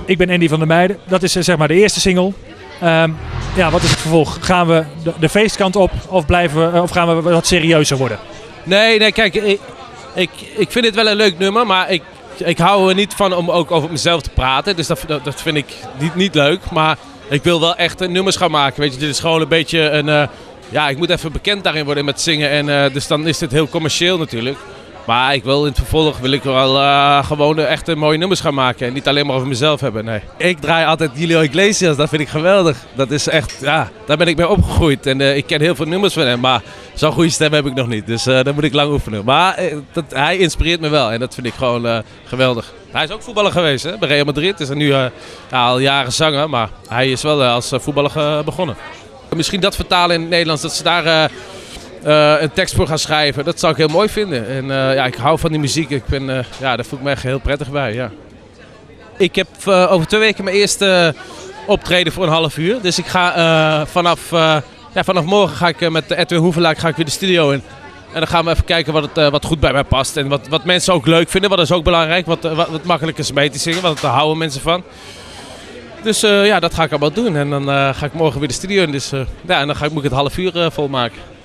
Ik ben Andy van der Meijden. Dat is zeg maar de eerste single. Ja, wat is het vervolg? Gaan we de feestkant op of gaan we wat serieuzer worden? Nee, kijk, ik vind dit wel een leuk nummer, maar ik hou er niet van om ook over mezelf te praten. Dus dat vind ik niet leuk. Maar ik wil wel echt nummers gaan maken. Weet je, dit is gewoon een beetje een... ik moet even bekend daarin worden met zingen. En dus dan is dit heel commercieel natuurlijk. Maar in het vervolg wil ik wel gewoon echt mooie nummers gaan maken. En niet alleen maar over mezelf hebben, nee. Ik draai altijd Julio Iglesias, dat vind ik geweldig. Dat is echt, daar ben ik mee opgegroeid. En ik ken heel veel nummers van hem, maar zo'n goede stem heb ik nog niet. Dus daar moet ik lang oefenen. Maar hij inspireert me wel en dat vind ik gewoon geweldig. Hij is ook voetballer geweest, hè? Bij Real Madrid. Is er nu al jaren zanger, maar hij is wel als voetballer begonnen. Misschien dat vertalen in het Nederlands, dat ze daar... een tekst voor gaan schrijven, dat zou ik heel mooi vinden. En ik hou van die muziek. Daar voel ik me echt heel prettig bij. Ja. Ik heb over 2 weken mijn eerste optreden voor een half uur. Dus ik ga vanaf morgen ga ik met Edwin Hoevelaak weer de studio in. En dan gaan we even kijken wat goed bij mij past. En wat mensen ook leuk vinden, wat is ook belangrijk. Wat makkelijk is mee te zingen, want daar houden mensen van. Dus dat ga ik allemaal doen. En dan ga ik morgen weer de studio in. Dus, en dan moet ik het half uur volmaken.